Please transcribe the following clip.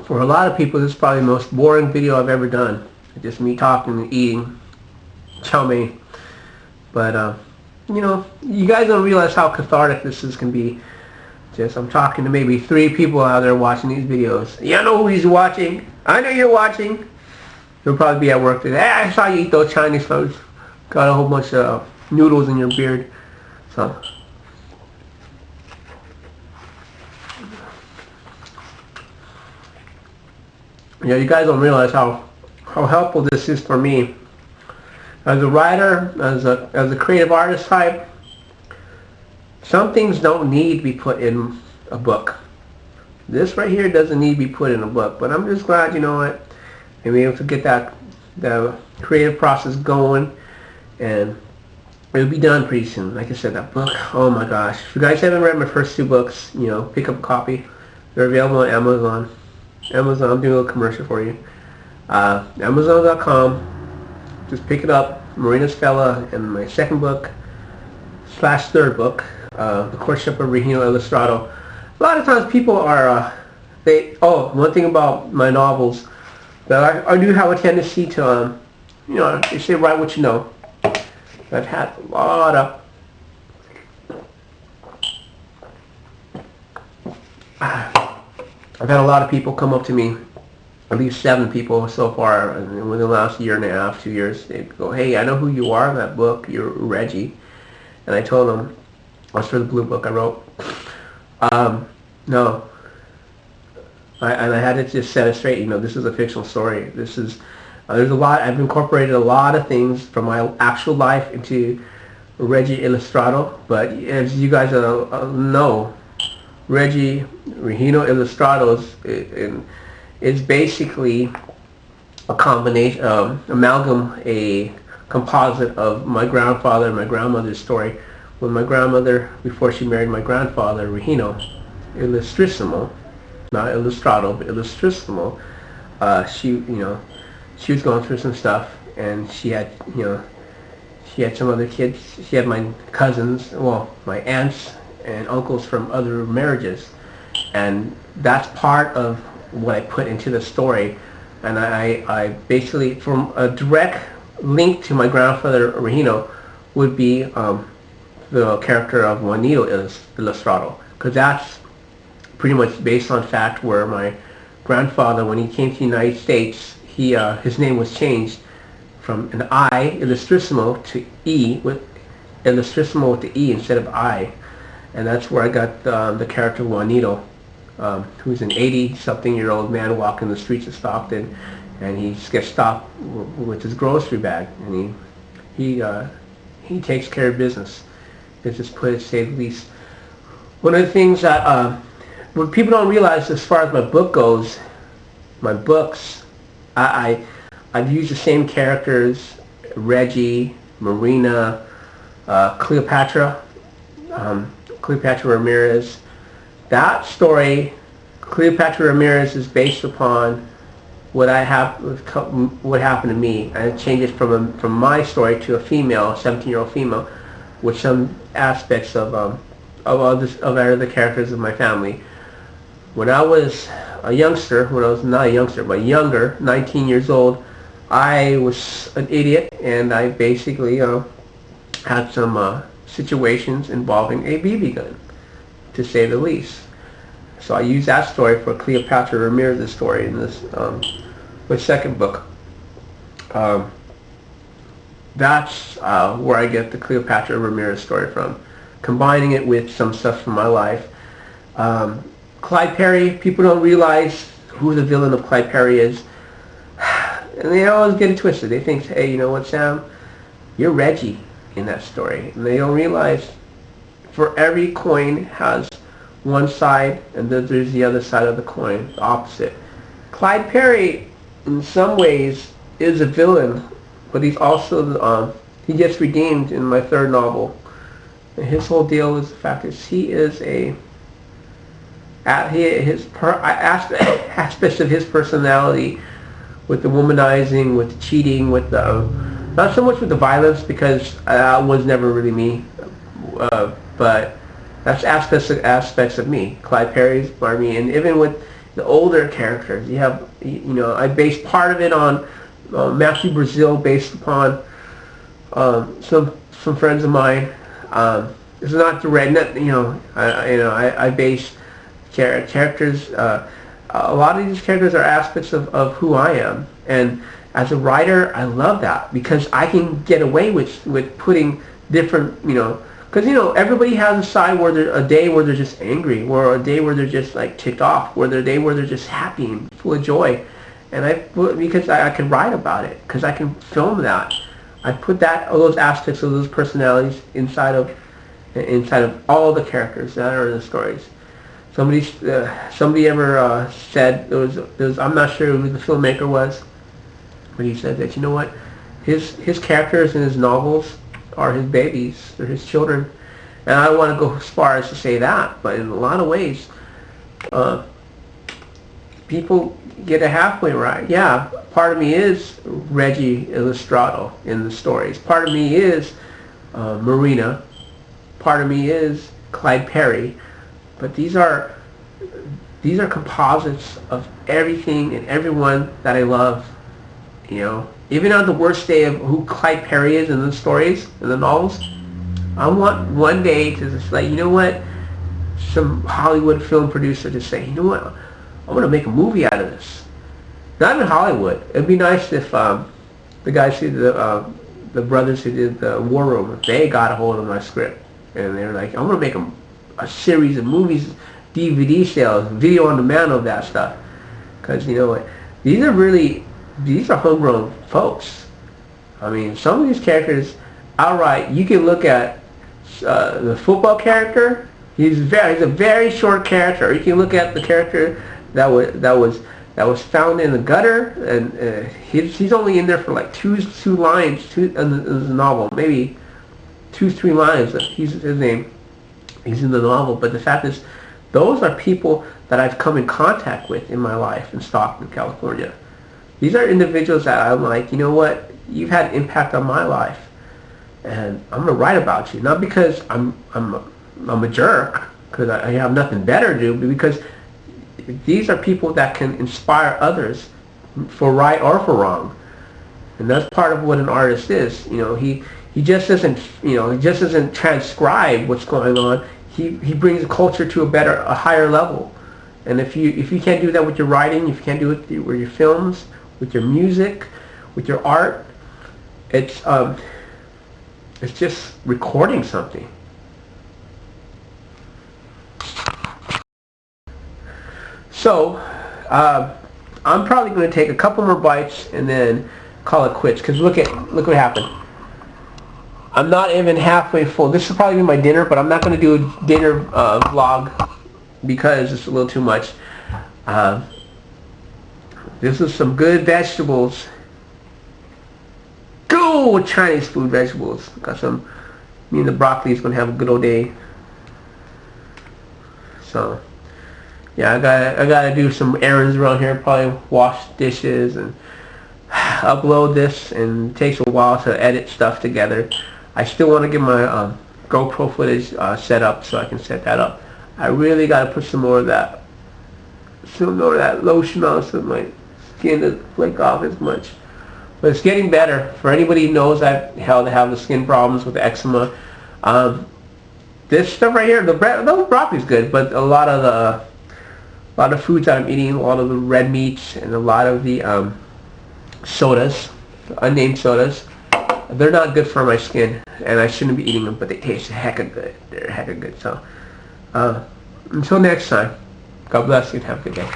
For a lot of people, this is probably the most boring video I've ever done. It's just me talking and eating chow mein. But, you guys don't realize how cathartic this is can be. Just I'm talking to maybe 3 people out there watching these videos. You know who he's watching. I know you're watching. You'll probably be at work today. Hey, I saw you eat those Chinese foods. Got a whole bunch of noodles in your beard. So, you guys don't realize how helpful this is for me. As a writer, as a creative artist type, some things don't need to be put in a book. This right here doesn't need to be put in a book, but I'm just glad, you know what, I'm able to get the creative process going, and it'll be done pretty soon. Like I said, that book, oh my gosh. If you guys haven't read my first 2 books, pick up a copy. They're available on Amazon. Amazon, I'm doing a little commercial for you. Amazon.com. Just pick it up. Marina Stella, and my second book / third book, The Courtship of Regino Illustrato. A lot of times people are, one thing about my novels, that I do have a tendency to, they say write what you know. I've had a lot of, people come up to me, at least 7 people so far within the last year and a half, 2 years. They go, hey, I know who you are in that book. You're Reggie. And I told them, that's for the blue book I wrote. No. And I had to just set it straight. This is a fictional story. This is, there's a lot, I've incorporated a lot of things from my actual life into Reggie Illustrato. But as you guys know, Reggie Regino Illustrato is basically a combination, amalgam, a composite of my grandfather and my grandmother's story. When my grandmother, before she married my grandfather, Regino Illustrissimo, not Illustrato, but Illustrissimo, she was going through some stuff, and she had some other kids. She had my cousins, my aunts and uncles from other marriages, and that's part of what I put into the story. And I basically, from a direct link to my grandfather Regino would be the character of Juanito Illustrato, because that's pretty much based on fact, where my grandfather, when he came to the United States, his name was changed from an I, Illustrissimo, to E, with Illustrissimo with the E instead of I. And that's where I got the character Juanito, who's an 80-something-year-old man walking the streets of Stockton, and he gets stopped with his grocery bag, and he takes care of business. It's just put it, say the least. One of the things that what people don't realize, as far as my book goes, my books, I've used the same characters: Reggie, Marina, Cleopatra Ramirez. That story, Cleopatra Ramirez, is based upon what happened to me, and it changes from my story to a female, 17-year-old female, with some aspects of other characters of my family. When I was a youngster, when I was not a youngster, but younger, 19 years old, I was an idiot, and I basically had some situations involving a BB gun, to say the least. So I use that story for Cleopatra Ramirez's story in this my second book. That's where I get the Cleopatra Ramirez story from, combining it with some stuff from my life. Clyde Perry, people don't realize who the villain of Clyde Perry is. And they always get it twisted. They think, hey, you know what, Sam? You're Reggie in that story. And they don't realize for every coin has one side, and then there's the other side of the coin, the opposite. Clyde Perry, in some ways, is a villain, but he's also, he gets redeemed in my third novel. And his whole deal is the fact that he is aspects of his personality, with the womanizing, with the cheating, with the, not so much with the violence, because that was never really me, but that's aspects of me. Clyde Perry's part of me, and even with the older characters. You have, I based part of it on Matthew Brazil, based upon some friends of mine. It's not direct, I base characters. A lot of these characters are aspects of who I am, and as a writer, I love that because I can get away with putting different, because everybody has a side where a day where they're just angry, or a day where they're just like ticked off, or a day where they're just happy and full of joy, and because I can write about it, because I can film that. I put all those aspects of those personalities inside of all the characters that are in the stories. Somebody ever said there was I'm not sure who the filmmaker was, but he said that his characters in his novels are his babies, they're his children, and I don't want to go as far as to say that, but in a lot of ways, people get a halfway right. Yeah, part of me is Reggie Illustrato in the stories. Part of me is Marina. Part of me is Clyde Perry. But these are composites of everything and everyone that I love. Even on the worst day of who Clyde Perry is in the stories, in the novels, I want one day to just some Hollywood film producer to say, I'm going to make a movie out of this. Not in Hollywood. It'd be nice if the guys who the brothers who did the War Room, if they got a hold of my script and they're like, I'm going to make a series of movies, DVD sales, video on demand of that stuff. Because these are homegrown folks. I mean, some of these characters, outright, you can look at the football character. He's a very short character. You can look at the character that was found in the gutter, and he's only in there for like two lines in the novel, maybe 2-3 lines. He's his name. He's in the novel, but the fact is, those are people that I've come in contact with in my life in Stockton, California. These are individuals that I'm like, you've had an impact on my life, and I'm gonna write about you, not because I'm a jerk, because I have nothing better to do, but because these are people that can inspire others for right or for wrong, and that's part of what an artist is. He just doesn't transcribe what's going on. He brings culture to a higher level. And if you can't do that with your writing, if you can't do it with your films, with your music, with your art, it's just recording something. So I'm probably going to take a couple more bites and then call it quits, because look what happened. I'm not even halfway full. This will probably be my dinner, but I'm not going to do a dinner vlog because it's a little too much. This is some good vegetables. Good Chinese food vegetables. Got some. Me and the broccoli is going to have a good old day. So, yeah, I gotta do some errands around here. Probably wash dishes and upload this, and it takes a while to edit stuff together. I still want to get my GoPro footage set up so I can set that up. I really got to put some more of that lotion on so my skin doesn't flake off as much. But it's getting better. For anybody who knows I have the skin problems with eczema, this stuff right here, the broccoli's good, but a lot of the foods that I'm eating, a lot of the red meats and a lot of the sodas, unnamed sodas, they're not good for my skin, and I shouldn't be eating them, but they taste hecka good. They're hecka good. So, until next time, God bless you and have a good day.